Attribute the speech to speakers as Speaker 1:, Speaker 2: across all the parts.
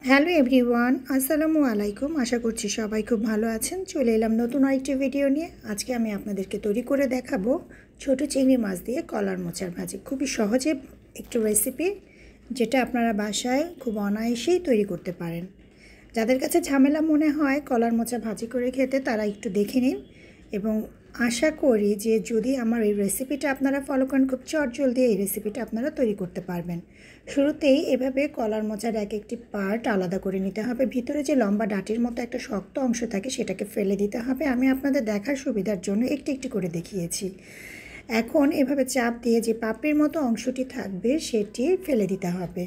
Speaker 1: Hello everyone, আসসালামু আলাইকুম। আশা করছি সবাই খুব ভালো আছেন। চলে এলাম নতুন আরেকটি ভিডিও নিয়ে। আজকে আমি আপনাদেরকে তৈরি করে দেখাবো ছোট চিংড়ি মাছ দিয়ে কলার মোচার ভাজি। খুবই সহজে একটু রেসিপি, যেটা আপনারা বাসায় খুব অনায়াসেই তৈরি করতে পারেন। যাদের কাছে ঝামেলা মনে হয় কলার মোচা ভাজি করে খেতে, তারা একটু দেখে নিন এবং আশা করি যে যদি আমার এই রেসিপিটা আপনারা ফলো করেন, খুব চটজলদি এই রেসিপিটা আপনারা তৈরি করতে পারবেন। শুরুতেই এভাবে কলার মোচার এক একটি পার্ট আলাদা করে নিতে হবে। ভিতরে যে লম্বা ডাঁটির মতো একটা শক্ত অংশ থাকে সেটাকে ফেলে দিতে হবে। আমি আপনাদের দেখার সুবিধার জন্য একটি একটি করে দেখিয়েছি। এখন এভাবে চাপ দিয়ে যে পাপড়ির মতো অংশটি থাকবে সেটি ফেলে দিতে হবে।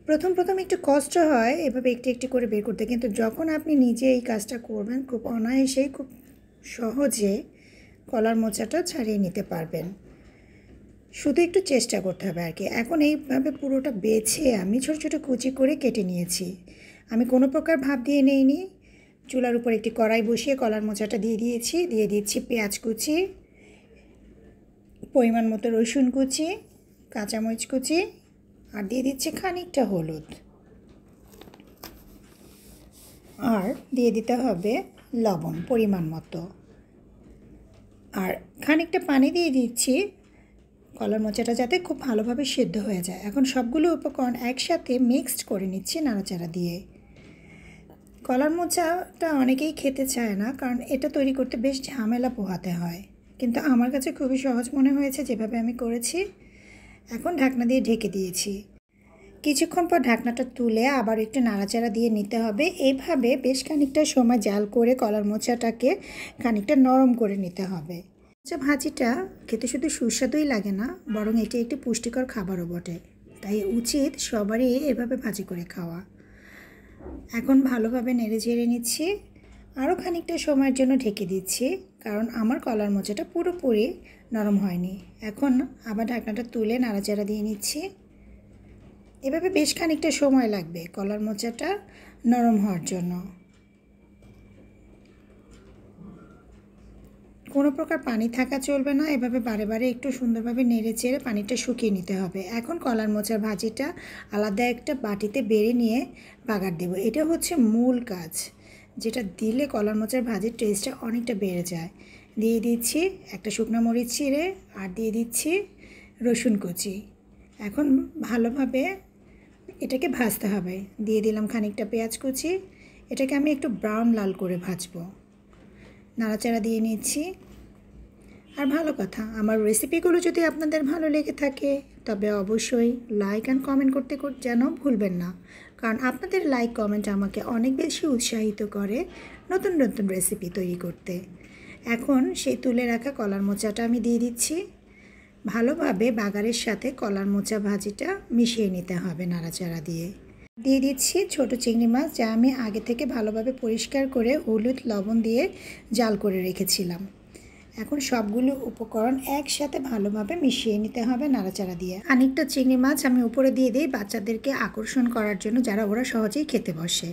Speaker 1: প্রথম একটু কষ্ট হয় এভাবে একটি একটি করে বের করতে, কিন্তু যখন আপনি নিজে এই কাজটা করবেন খুব অনায়াসেই খুব সহজে কলার মোচাটা ছাড়িয়ে নিতে পারবেন। শুধু একটু চেষ্টা করতে হবে আর কি। এখন এইভাবে পুরোটা বেছে আমি ছোট ছোট কুচি করে কেটে নিয়েছি। আমি কোনো প্রকার ভাপ দিয়ে নেইনি। চুলার উপর একটি কড়াই বসিয়ে কলার মোচাটা দিয়ে দিচ্ছি পেঁয়াজ কুচি, পরিমাণ মতো রসুন কুচি, কাঁচামরিচ কুচি, আর দিয়ে দিচ্ছি খানিকটা হলুদ, আর দিয়ে দিতে হবে লবণ পরিমাণ মতো, আর খানিকটা পানি দিয়ে দিচ্ছি কলার মোচাটা যাতে খুব ভালোভাবে সিদ্ধ হয়ে যায়। এখন সবগুলো উপকরণ একসাথে মিক্সড করে নিচ্ছি নাড়াচাড়া দিয়ে। কলার মোচাটা অনেকেই খেতে চায় না, কারণ এটা তৈরি করতে বেশ ঝামেলা পোহাতে হয়, কিন্তু আমার কাছে খুবই সহজ মনে হয়েছে যেভাবে আমি করেছি। এখন ঢাকনা দিয়ে ঢেকে দিয়েছি। কিছুক্ষণ পর ঢাকনাটা তুলে আবার একটু নাড়াচাড়া দিয়ে নিতে হবে। এইভাবে বেশ খানিকটা সময় জাল করে কলার মোচাটাকে খানিকটা নরম করে নিতে হবে। মোচা ভাজিটা খেতে শুধু সুস্বাদুই লাগে না, বরং এটি একটি পুষ্টিকর খাবারও বটে। তাই উচিত সবারই এভাবে ভাজি করে খাওয়া। এখন ভালোভাবে নেড়ে চেড়ে নিচ্ছি। আরও খানিকটা সময়ের জন্য ঢেকে দিচ্ছি, কারণ আমার কলার মোচাটা পুরোপুরি নরম হয়নি। এখন আবার ঢাকনাটা তুলে নাড়াচাড়া দিয়ে নিচ্ছি। এভাবে বেশ খানিকটা সময় লাগবে কলার মোচাটা নরম হওয়ার জন্য। কোনো প্রকার পানি থাকা চলবে না। এভাবে বারে বারে একটু সুন্দরভাবে নেড়ে চেড়ে পানিটা শুকিয়ে নিতে হবে। এখন কলার মোচার ভাজিটা আলাদা একটা বাটিতে বেড়ে নিয়ে বাগার দেব। এটা হচ্ছে মূল কাজ, যেটা দিলে কলার মোচার ভাজির টেস্টটা অনেকটা বেড়ে যায়। দিয়ে দিচ্ছি একটা শুকনো মরিচ চিড়ে, আর দিয়ে দিচ্ছি রসুন কুচি। এখন ভালোভাবে এটাকে ভাজতে হবে। দিয়ে দিলাম খানিকটা পেঁয়াজ কুচি। এটাকে আমি একটু ব্রাউন লাল করে ভাজবো। নাড়াচাড়া দিয়ে নিচ্ছি। আর ভালো কথা, আমার রেসিপিগুলো যদি আপনাদের ভালো লেগে থাকে তবে অবশ্যই লাইক অ্যান্ড কমেন্ট করতে যেন ভুলবেন না, কারণ আপনাদের লাইক কমেন্ট আমাকে অনেক বেশি উৎসাহিত করে নতুন নতুন রেসিপি তৈরি করতে। এখন সেই তুলে রাখা কলার মোচাটা আমি দিয়ে দিচ্ছি। ভালোভাবে বাগারের সাথে কলার মোচা ভাজিটা মিশিয়ে নিতে হবে নাড়াচাড়া দিয়ে। দিয়ে দিচ্ছি ছোট চিংড়ি মাছ, যা আমি আগে থেকে ভালোভাবে পরিষ্কার করে হলুদ লবণ দিয়ে জাল করে রেখেছিলাম। এখন সবগুলো উপকরণ একসাথে ভালোভাবে মিশিয়ে নিতে হবে নাড়াচাড়া দিয়ে। খানিকটা চিংড়ি মাছ আমি উপরে দিয়ে দিই বাচ্চাদেরকে আকর্ষণ করার জন্য, যারা ওরা সহজেই খেতে বসে।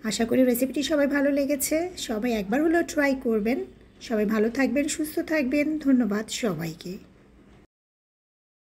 Speaker 1: আশা করি রেসিপিটি সবাই ভালো লেগেছে। সবাই একবার হলেও ট্রাই করবেন। সবাই ভালো থাকবেন, সুস্থ থাকবেন। ধন্যবাদ সবাইকে।